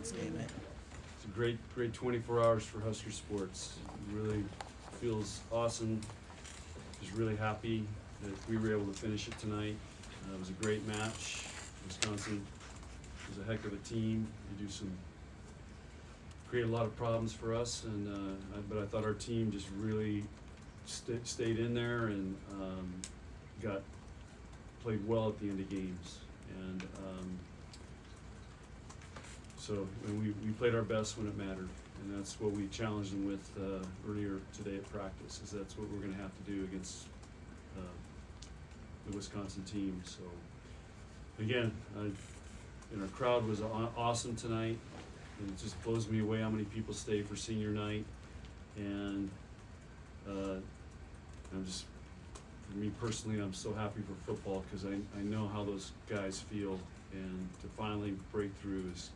this game, eh? It's a great 24 hours for Husker sports. It really feels awesome. Just really happy that we were able to finish it tonight. It was a great match. Wisconsin was a heck of a team. They create a lot of problems for us, but I thought our team just really stayed in there and played well at the end of games. And we played our best when it mattered, and that's what we challenged them with earlier today at practice. Is that's what we're going to have to do against the Wisconsin team. So again, our crowd was awesome tonight, and it just blows me away how many people stayed for senior night. And for me personally, I'm so happy for football because I know how those guys feel, and to finally break through is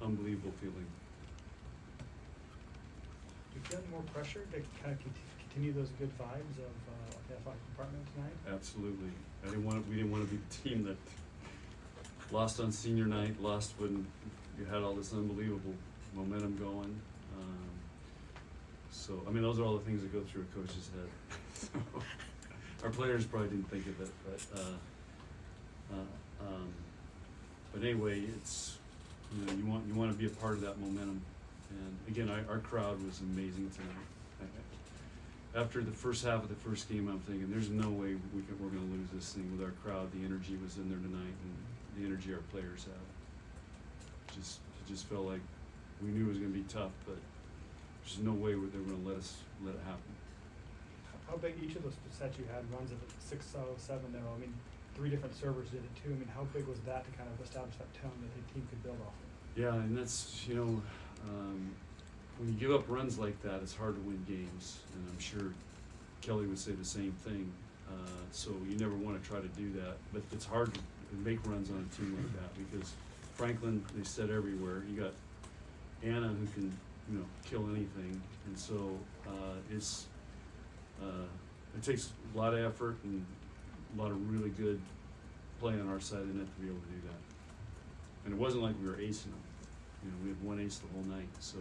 unbelievable feeling. Do you feel any more pressure to kind of continue those good vibes of the athletic department tonight? Absolutely. We didn't want to be the team that lost on senior night, lost when you had all this unbelievable momentum going. So, I mean, those are all the things that go through a coach's head. So, our players probably didn't think of it, but anyway, it's, you want to be a part of that momentum. And again, our crowd was amazing tonight. After the first half of the first game, I'm thinking there's no way we're going to lose this thing with our crowd. The energy was in there tonight, and the energy our players have. It just felt like we knew it was going to be tough, but there's no way they were going to let it happen. How big each of those sets you had runs of 6-0, 7-0? I mean, 3 different servers did it too. I mean, how big was that to kind of establish that tone that the team could build off of? Yeah, and that's, when you give up runs like that, it's hard to win games, and I'm sure Kelly would say the same thing. So you never want to try to do that, but it's hard to make runs on a team like that because Franklin, they said everywhere. You got Anna who can, kill anything, and so it takes a lot of effort and a lot of really good play on our side of the net to be able to do that. And it wasn't like we were acing them. We had one ace the whole night, so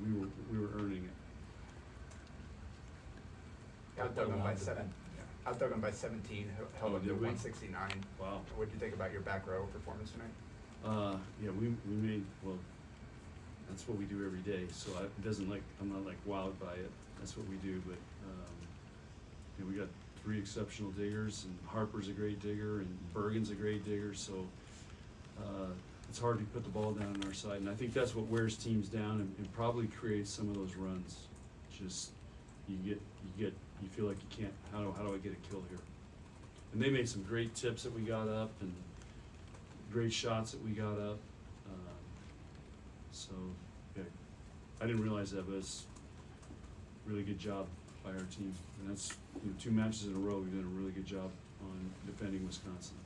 we were earning it. Outdug them by 7. Outdug them by 17. Held up to 169. Wow. What did you think about your back row performance tonight? Yeah, we made, well, that's what we do every day. So I'm not like wowed by it. That's what we do. But we got 3 exceptional diggers, and Harper's a great digger, and Bergen's a great digger. So it's hard to put the ball down on our side, and I think that's what wears teams down and probably creates some of those runs. Just you feel like you can't. How do I get a kill here? And they made some great tips that we got up, and great shots that we got up. So yeah, I didn't realize that, but it's a really good job by our team. And that's 2 matches in a row we've done a really good job on defending Wisconsin.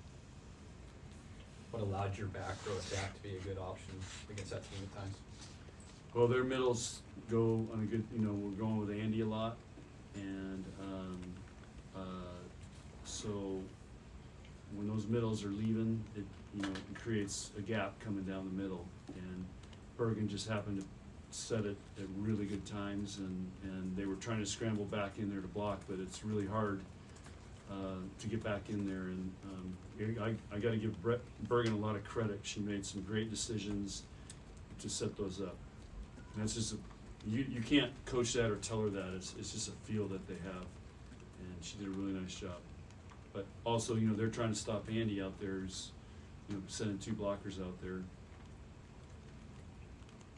What allowed your back row attack to be a good option against that team at times? Well, their middles go on a good, we're going with Andy a lot, and so when those middles are leaving, it creates a gap coming down the middle, and Bergen just happened to set it at really good times, and they were trying to scramble back in there to block, but it's really hard to get back in there. And I got to give Bergen a lot of credit. She made some great decisions to set those up. And that's just you can't coach that or tell her that. It's just a feel that they have, and she did a really nice job. But also, they're trying to stop Andy out there. Sending 2 blockers out there.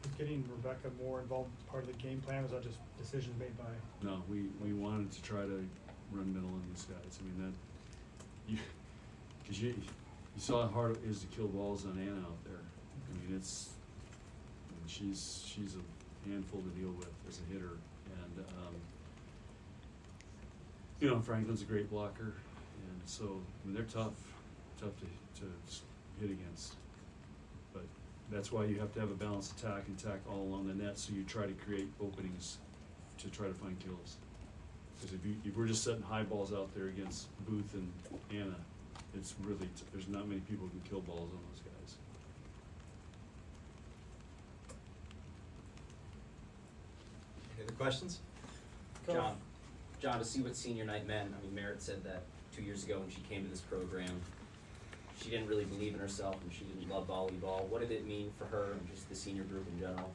Is getting Rebecca more involved part of the game plan, or was that just decisions made by? No, we wanted to try to run middle on these guys. I mean, because you saw how hard it is to kill balls on Anna out there. I mean, she's a handful to deal with as a hitter, and Franklin's a great blocker, and so they're tough to hit against. But that's why you have to have a balanced attack and attack all along the net, so you try to create openings to try to find kills. Because if we're just setting high balls out there against Booth and Anna, it's really there's not many people who can kill balls on those guys. questions? Go. John, to see what senior night meant, I mean, Merritt said that 2 years ago when she came to this program, she didn't really believe in herself and she didn't love volleyball. What did it mean for her and just the senior group in general?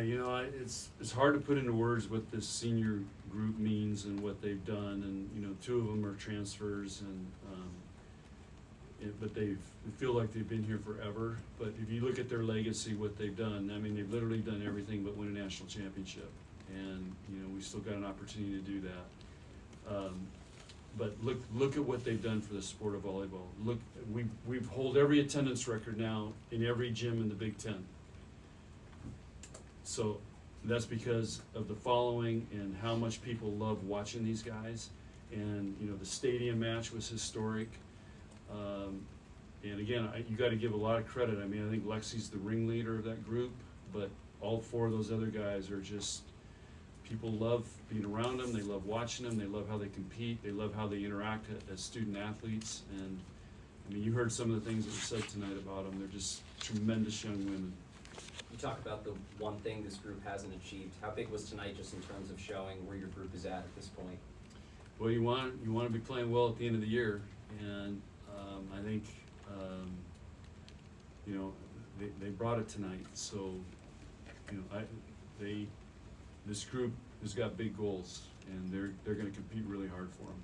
You know, it's hard to put into words what this senior group means and what they've done, and, you know, 2 of them are transfers, and, but they feel like they've been here forever. But if you look at their legacy, what they've done, I mean, they've literally done everything but win a national championship, and, you know, we still got an opportunity to do that. But look at what they've done for the sport of volleyball. Look, we've hold every attendance record now in every gym in the Big Ten. So that's because of the following and how much people love watching these guys. And, you know, the stadium match was historic. And again, you gotta give a lot of credit. I mean, I think Lexi's the ringleader of that group, but all 4 of those other guys are just, people love being around them, they love watching them, they love how they compete, they love how they interact as student athletes. And, I mean, you heard some of the things that were said tonight about them. They're just tremendous young women. You talk about the one thing this group hasn't achieved. How big was tonight just in terms of showing where your group is at this point? Well, you want to be playing well at the end of the year, and I think you know, they brought it tonight. So, you know, this group has got big goals, and they're going to compete really hard for them.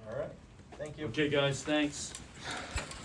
All right, thank you. Okay, guys, thanks.